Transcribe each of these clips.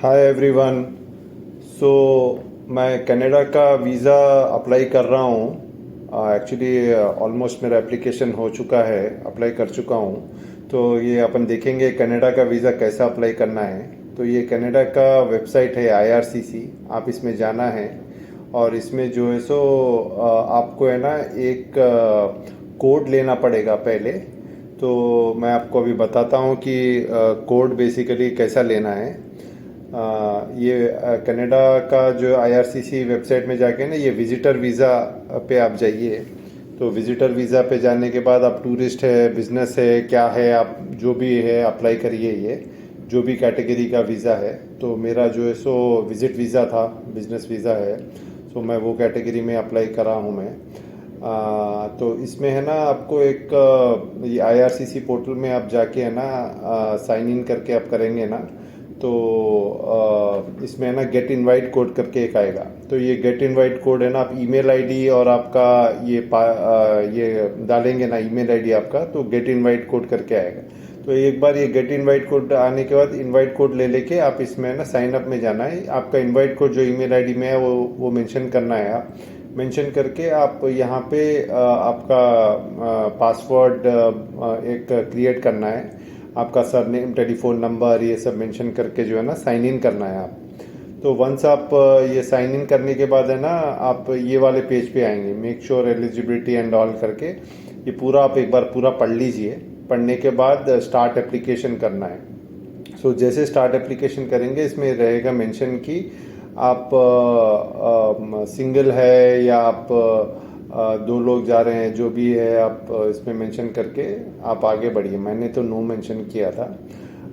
Hi everyone. सो मैं Canada का visa apply कर रहा हूँ। एक्चुअली ऑलमोस्ट मेरा एप्लीकेशन हो चुका है, अप्लाई कर चुका हूँ। तो ये अपन देखेंगे कनाडा का वीज़ा कैसा अप्लाई करना है। तो ये कनाडा का वेबसाइट है IRCC, आप इसमें जाना है और इसमें जो है सो आपको है ना एक कोड लेना पड़ेगा पहले। तो मैं आपको अभी बताता हूँ कि कोड बेसिकली कैसा लेना है। ये कनाडा का जो IRCC वेबसाइट में जाके ना ये विजिटर वीज़ा पे आप जाइए। तो विजिटर वीज़ा पे जाने के बाद आप टूरिस्ट है, बिजनेस है, क्या है, आप जो भी है अप्लाई करिए। ये जो भी कैटेगरी का वीज़ा है, तो मेरा जो है सो विजिट वीज़ा था, बिजनेस वीज़ा है। तो मैं वो कैटेगरी में अप्लाई करा हूँ मैं। तो इसमें है ना आपको एक ये IRCC पोर्टल में आप जाके है ना साइन इन करके आप करेंगे ना, तो इसमें है ना गेट इनवाइट कोड करके एक आएगा। तो ये गेट इनवाइट कोड है ना, आप ईमेल आईडी और आपका ये डालेंगे ना ईमेल आईडी आपका, तो गेट इनवाइट कोड करके आएगा। तो एक बार ये गेट इनवाइट कोड आने के बाद इनवाइट कोड ले लेके आप इसमें है ना साइन अप में जाना है। आपका इनवाइट कोड जो ईमेल आईडी में है वो मेंशन करना है। आप मेंशन करके आप यहाँ पे आपका पासवर्ड एक क्रिएट करना है। आपका सरनेम, टेलीफोन नंबर, ये सब मेंशन करके जो है ना साइन इन करना है आप। तो वंस आप ये साइन इन करने के बाद है ना आप ये वाले पेज पे आएंगे, make sure eligibility and all करके। ये पूरा आप एक बार पूरा पढ़ लीजिए। पढ़ने के बाद स्टार्ट एप्लीकेशन करना है। सो जैसे स्टार्ट एप्लीकेशन करेंगे इसमें रहेगा मेंशन कि आप सिंगल है या आप दो लोग जा रहे हैं, जो भी है आप इसमें मेंशन करके आप आगे बढ़िए। मैंने तो नो मेंशन किया था।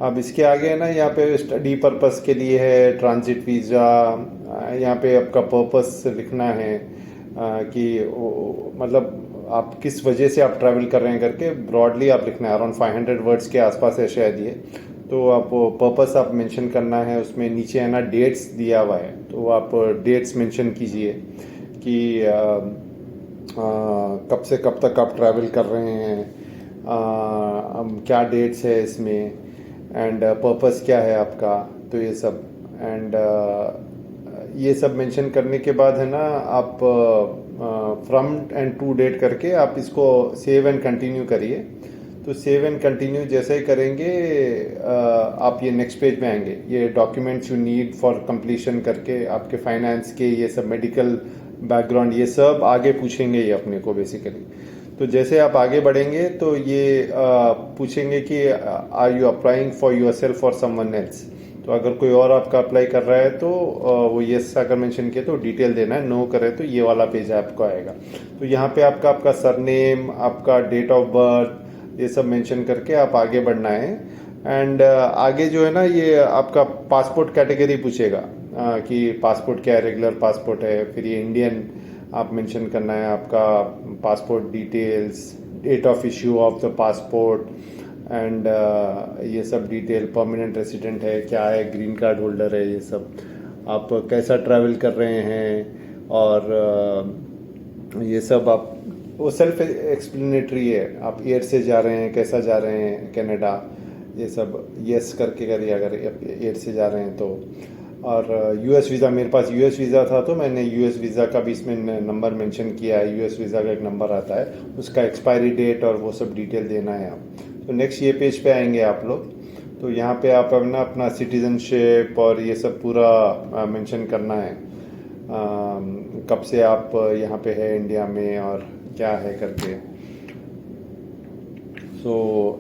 अब इसके आगे है ना यहाँ पे स्टडी पर्पस के लिए है, ट्रांजिट वीज़ा। यहाँ पे आपका पर्पस लिखना है कि मतलब आप किस वजह से आप ट्रैवल कर रहे हैं करके ब्रॉडली आप लिखना है। अराउंड 500 वर्ड्स के आसपास है शायद ये। तो आप पर्पस आप मेंशन करना है। उसमें नीचे है ना डेट्स दिया हुआ है, तो आप डेट्स मेंशन कीजिए कि कब से कब तक आप ट्रैवल कर रहे हैं, क्या डेट्स है इसमें, एंड पर्पस क्या है आपका। तो ये सब एंड ये सब मेंशन करने के बाद है ना आप फ्रॉम एंड टू डेट करके आप इसको सेव एंड कंटिन्यू करिए। तो सेव एंड कंटिन्यू जैसे ही करेंगे आप ये नेक्स्ट पेज में आएंगे। ये documents you need for completion करके आपके फाइनेंस के, ये सब मेडिकल बैकग्राउंड, ये सब आगे पूछेंगे ये अपने को बेसिकली। तो जैसे आप आगे बढ़ेंगे तो ये पूछेंगे कि are you applying for yourself और समवन एल्स। तो अगर कोई और आपका अप्लाई कर रहा है तो वो येस अगर मेंशन किया तो डिटेल देना है, नो करे तो ये वाला पेज आपको आएगा। तो यहाँ पे आपका सरनेम, आपका डेट ऑफ बर्थ, ये सब मेंशन करके आप आगे बढ़ना है। एंड आगे जो है ना ये आपका पासपोर्ट कैटेगरी पूछेगा कि पासपोर्ट क्या है, रेगुलर पासपोर्ट है, फिर ये इंडियन आप मेंशन करना है, आपका passport details, date of issue of the passport and ये सब डिटेल, परमानेंट रेसिडेंट है क्या है, ग्रीन कार्ड होल्डर है, ये सब आप कैसा ट्रैवल कर रहे हैं। और ये सब आप वो सेल्फ एक्सप्लेनेटरी है। आप एयर से जा रहे हैं, कैसा जा रहे हैं कनाडा, ये सब यस करके करिए अगर एयर से जा रहे हैं तो। और US वीज़ा, मेरे पास US वीज़ा था तो मैंने US वीज़ा का भी इसमें नंबर मेंशन किया है। US वीज़ा का एक नंबर आता है, उसका एक्सपायरी डेट और वो सब डिटेल देना है आप। तो नेक्स्ट ये पेज पे आएंगे आप लोग। तो यहाँ पे आप अपना सिटीजनशिप और ये सब पूरा मेंशन करना है, कब से आप यहाँ पे है इंडिया में और क्या है करके। सो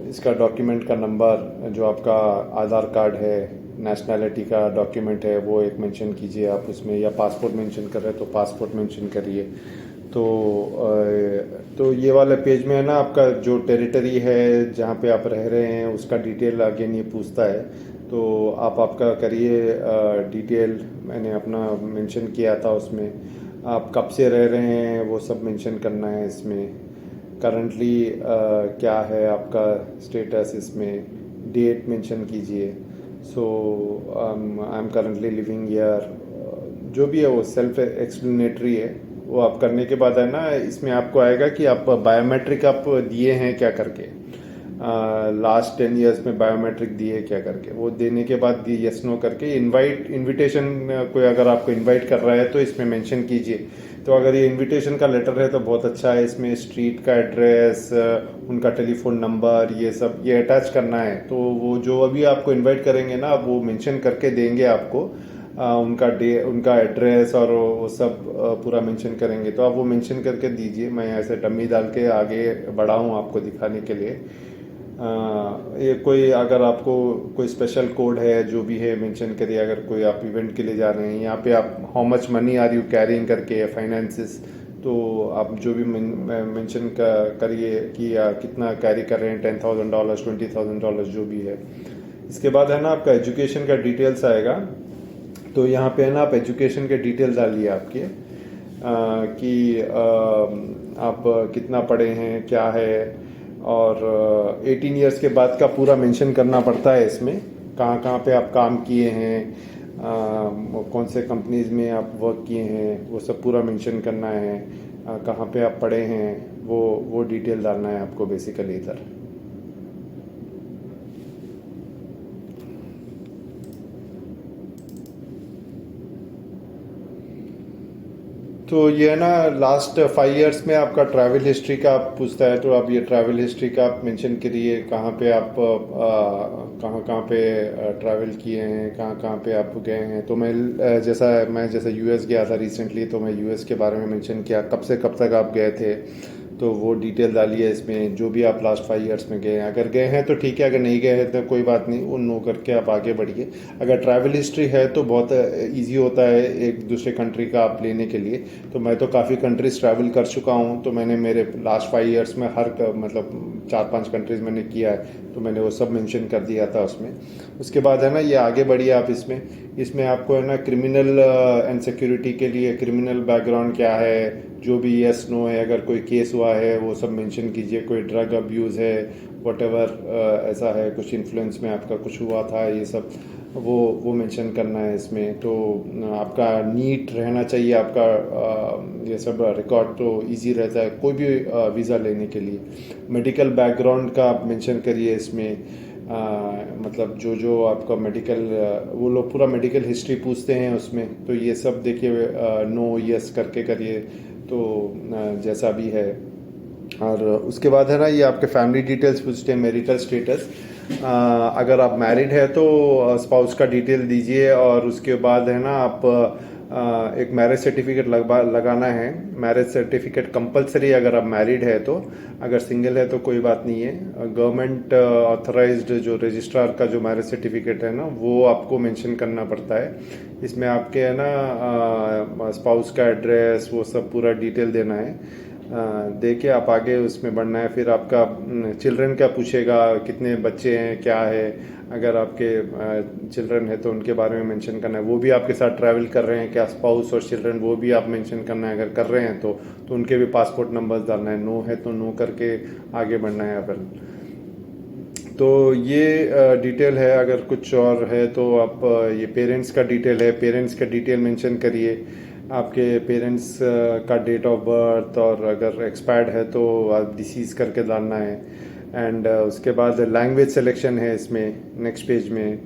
इसका डॉक्यूमेंट का नंबर, जो आपका आधार कार्ड है, नेशनैलिटी का डॉक्यूमेंट है, वो एक मेंशन कीजिए आप उसमें, या पासपोर्ट मेंशन कर रहे हैं तो पासपोर्ट मेंशन करिए। तो ये वाले पेज में है ना आपका जो टेरिटरी है जहाँ पे आप रह रहे हैं उसका डिटेल अगेन ये पूछता है। तो आप आपका करिए डिटेल, मैंने अपना मेंशन किया था उसमें। आप कब से रह रहे हैं वो सब मेंशन करना है इसमें। करंटली क्या है आपका स्टेटस, इसमें डेट मेंशन कीजिए। So I am currently living here, जो भी है वो सेल्फ एक्सप्लेनेटरी है। वो आप करने के बाद है ना इसमें आपको आएगा कि आप बायोमेट्रिक आप दिए हैं क्या करके। लास्ट 10 ईयर्स में बायोमेट्रिक दिए क्या करके, वो देने के बाद दी यस नो करके इनविटेशन कोई अगर आपको इनवाइट कर रहा है तो इसमें मेंशन कीजिए। तो अगर ये इनविटेशन का लेटर है तो बहुत अच्छा है, इसमें स्ट्रीट का एड्रेस, उनका टेलीफोन नंबर, ये सब ये अटैच करना है। तो वो जो अभी आपको इनवाइट करेंगे ना, वो मेंशन करके देंगे आपको, उनका एड्रेस और वो सब पूरा मेंशन करेंगे। तो आप वो मेंशन करके दीजिए, मैं ऐसे डम्मी डाल के आगे बढ़ा हूँ आपको दिखाने के लिए। ये कोई अगर आपको कोई स्पेशल कोड है जो भी है मेंशन करिए। अगर कोई आप इवेंट के लिए जा रहे हैं, यहाँ पे आप how much money are you carrying करके फाइनेंसिस, तो आप जो भी मेंशन करिए कि कितना कैरी कर रहे हैं, $10,000 $20,000 जो भी है। इसके बाद है ना आपका एजुकेशन का डिटेल्स आएगा। तो यहाँ पे है ना आप एजुकेशन के डिटेल्स डालिए आपके, कि आप कितना पढ़े हैं क्या है, और 18 ईयर्स के बाद का पूरा मेंशन करना पड़ता है इसमें, कहाँ कहाँ पे आप काम किए हैं, कौन से कंपनीज में आप वर्क किए हैं, वो सब पूरा मेंशन करना है। कहाँ पे आप पढ़े हैं, वो डिटेल डालना है आपको बेसिकली इधर। तो ये है ना लास्ट 5 ईयर्स में आपका ट्रैवल हिस्ट्री का आप पूछता है, तो आप ये ट्रैवल हिस्ट्री का आप मेंशन करिए, कहाँ पे आप कहाँ कहाँ पे ट्रैवल किए हैं, कहाँ कहाँ पे आप गए हैं। तो मैं जैसा यूएस गया था रिसेंटली, तो मैं यूएस के बारे में मेंशन किया, कब से कब तक आप गए थे, तो वो डिटेल डालिए इसमें, जो भी आप लास्ट 5 ईयर्स में गए हैं। अगर गए हैं तो ठीक है, अगर नहीं गए हैं तो कोई बात नहीं, वो नो करके आप आगे बढ़िए। अगर ट्रैवल हिस्ट्री है तो बहुत इजी होता है एक दूसरे कंट्री का आप लेने के लिए। तो मैं तो काफ़ी कंट्रीज ट्रैवल कर चुका हूँ, तो मैंने मेरे लास्ट 5 ईयर्स में मतलब 4-5 कंट्रीज मैंने किया है, तो मैंने वो सब मेंशन कर दिया था उसमें। उसके बाद है ना ये आगे बढ़िए आप इसमें आपको है ना क्रिमिनल एंड सिक्योरिटी के लिए क्रिमिनल बैकग्राउंड क्या है, जो भी यस नो है, अगर कोई केस हुआ है वो सब मेंशन कीजिए, कोई ड्रग अब्यूज़ है, वटेवर ऐसा है, कुछ इन्फ्लुएंस में आपका कुछ हुआ था, ये सब वो मेंशन करना है इसमें। तो आपका नीट रहना चाहिए, आपका ये सब रिकॉर्ड तो इजी रहता है कोई भी वीज़ा लेने के लिए। मेडिकल बैकग्राउंड का आप मेंशन करिए इसमें, मतलब जो आपका मेडिकल, वो लोग पूरा मेडिकल हिस्ट्री पूछते हैं उसमें, तो ये सब देखिए नो यस करके करिए, तो जैसा भी है। और उसके बाद है ना ये आपके फैमिली डिटेल्स पूछते हैं, मैरिटल स्टेटस, अगर आप मैरिड है तो स्पाउस का डिटेल दीजिए, और उसके बाद है ना आप एक मैरिज सर्टिफिकेट लगाना है। मैरिज सर्टिफिकेट कंपलसरी अगर आप मैरिड है तो, अगर सिंगल है तो कोई बात नहीं है। गवर्नमेंट ऑथराइज्ड जो रजिस्ट्रार का जो मैरिज सर्टिफिकेट है ना, वो आपको मेंशन करना पड़ता है। इसमें आपके है ना स्पाउस का एड्रेस, वो सब पूरा डिटेल देना है। दे के आप आगे उसमें बढ़ना है। फिर आपका चिल्ड्रन क्या पूछेगा, कितने बच्चे हैं क्या है, अगर आपके चिल्ड्रन है तो उनके बारे में मेंशन करना है। वो भी आपके साथ ट्रैवल कर रहे हैं क्या, स्पाउस और चिल्ड्रन, वो भी आप मेंशन करना है। अगर कर रहे हैं तो उनके भी पासपोर्ट नंबर्स डालना है। नो है तो नो करके आगे बढ़ना है अपन। तो ये डिटेल है। अगर कुछ और है तो आप ये पेरेंट्स का डिटेल है, पेरेंट्स का डिटेल मेंशन करिए, आपके पेरेंट्स का डेट ऑफ बर्थ, और अगर एक्सपायर्ड है तो आप डिसीज़ करके डालना है। एंड उसके बाद लैंग्वेज सिलेक्शन है इसमें, नेक्स्ट पेज में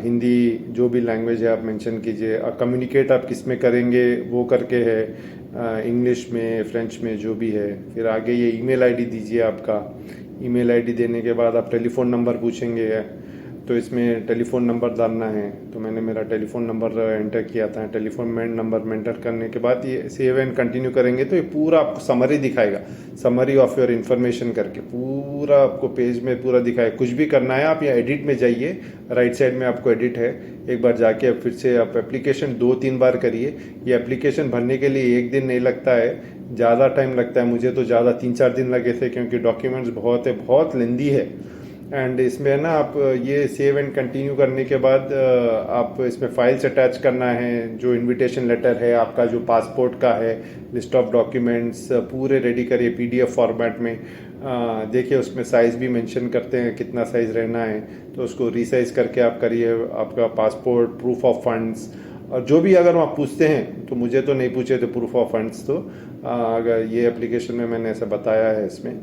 हिंदी जो भी लैंग्वेज है आप मेंशन कीजिए। कम्युनिकेट आप किस में करेंगे वो करके है, इंग्लिश में, फ्रेंच में, जो भी है। फिर आगे ये ईमेल आईडी दीजिए आपका। ईमेल आईडी देने के बाद आप टेलीफोन नंबर पूछेंगे, तो इसमें टेलीफोन नंबर डालना है। तो मैंने मेरा टेलीफोन नंबर एंटर किया था। टेलीफोन नंबर एंटर करने के बाद ये सेव एंड कंटिन्यू करेंगे तो ये पूरा आपको समरी दिखाएगा, समरी ऑफ योर इन्फॉर्मेशन करके पूरा आपको पेज में पूरा दिखाएगा। कुछ भी करना है आप या एडिट में जाइए, राइट साइड में आपको एडिट है, एक बार जाके फिर से आप एप्लीकेशन 2-3 बार करिए। ये एप्लीकेशन भरने के लिए एक दिन नहीं लगता है, ज़्यादा टाइम लगता है। मुझे तो ज़्यादा 3-4 दिन लगे थे, क्योंकि डॉक्यूमेंट्स बहुत लेंदी है। एंड इसमें है ना आप ये सेव एंड कंटिन्यू करने के बाद आप इसमें फाइल्स अटैच करना है। जो इनविटेशन लेटर है आपका, जो पासपोर्ट का है, लिस्ट ऑफ डॉक्यूमेंट्स पूरे रेडी करिए पीडीएफ फॉर्मेट में। देखिए उसमें साइज़ भी मेंशन करते हैं कितना साइज़ रहना है, तो उसको रीसाइज करके आप करिए। आपका पासपोर्ट, प्रूफ ऑफ फंड्स, और जो भी अगर आप पूछते हैं, तो मुझे तो नहीं पूछे थे प्रूफ ऑफ फंड्स, तो अगर ये एप्लीकेशन में मैंने ऐसा बताया है इसमें।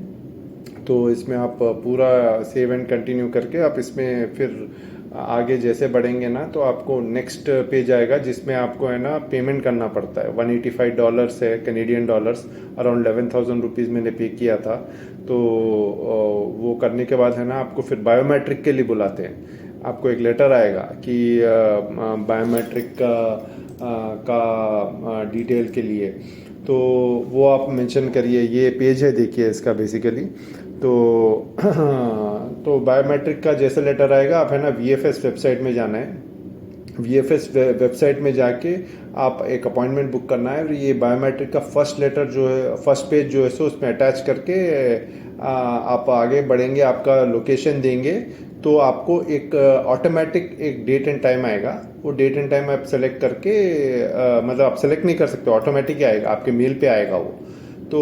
तो इसमें आप पूरा सेव एंड कंटिन्यू करके आप इसमें फिर आगे जैसे बढ़ेंगे ना, तो आपको नेक्स्ट पेज आएगा जिसमें आपको है ना पेमेंट करना पड़ता है। $185 है, कैनेडियन डॉलर्स, अराउंड 11,000 रुपीज़ मैंने पे किया था। तो वो करने के बाद है ना आपको फिर बायोमेट्रिक के लिए बुलाते हैं। आपको एक लेटर आएगा कि बायोमेट्रिक का डिटेल के लिए, तो वो आप मेंशन करिए। ये पेज है, देखिए इसका बेसिकली। तो तो बायोमेट्रिक का जैसे लेटर आएगा, आप है ना VFS वेबसाइट में जाना है। VFS वेबसाइट में जाके आप एक अपॉइंटमेंट बुक करना है। और ये बायोमेट्रिक का फर्स्ट लेटर जो है, फर्स्ट पेज जो है सो उसमें अटैच करके आप आगे बढ़ेंगे, आपका लोकेशन देंगे, तो आपको एक ऑटोमेटिक एक डेट एंड टाइम आएगा। वो डेट एंड टाइम आप सेलेक्ट करके मतलब आप सेलेक्ट नहीं कर सकते, ऑटोमेटिक ही आएगा, आपके मेल पे आएगा वो। तो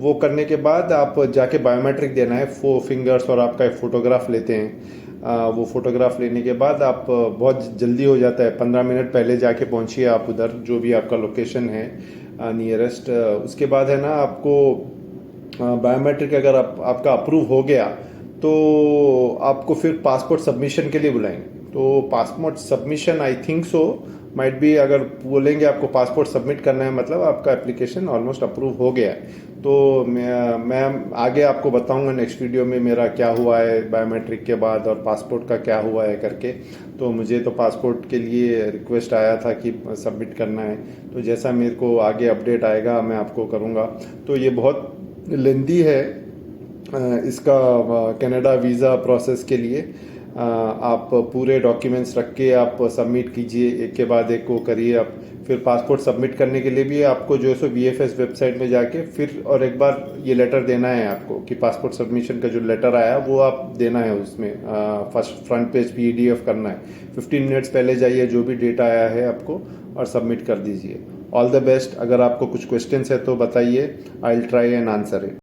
वो करने के बाद आप जाके बायोमेट्रिक देना है, 4 फिंगर्स, और आपका एक फ़ोटोग्राफ लेते हैं। वो फ़ोटोग्राफ लेने के बाद आप बहुत जल्दी हो जाता है, 15 मिनट पहले जाके पहुंचिए आप उधर, जो भी आपका लोकेशन है नियरेस्ट। उसके बाद है ना आपको बायोमेट्रिक अगर आपका अप्रूव हो गया, तो आपको फिर पासपोर्ट सबमिशन के लिए बुलाएंगे। तो passport submission I think so might be, अगर बोलेंगे आपको पासपोर्ट सबमिट करना है, मतलब आपका एप्लीकेशन ऑलमोस्ट अप्रूव हो गया है। तो मैं आगे आपको बताऊंगा नेक्स्ट वीडियो में मेरा क्या हुआ है बायोमेट्रिक के बाद और पासपोर्ट का क्या हुआ है करके। तो मुझे तो पासपोर्ट के लिए रिक्वेस्ट आया था कि सबमिट करना है, तो जैसा मेरे को आगे अपडेट आएगा मैं आपको करूँगा। तो ये बहुत लेंदी है इसका कनाडा वीज़ा प्रोसेस के लिए। आप पूरे डॉक्यूमेंट्स रख के आप सबमिट कीजिए, एक के बाद एक को करिए आप। फिर पासपोर्ट सबमिट करने के लिए भी आपको जो है सो VFS वेबसाइट में जाके फिर और एक बार ये लेटर देना है आपको कि पासपोर्ट सबमिशन का जो लेटर आया वो आप देना है उसमें। फर्स्ट फ्रंट पेज PDF करना है। 15 मिनट्स पहले जाइए, जो भी डेटा आया है आपको, और सबमिट कर दीजिए। All the best. अगर आपको कुछ क्वेश्चंस है तो बताइए, I will try and answer it.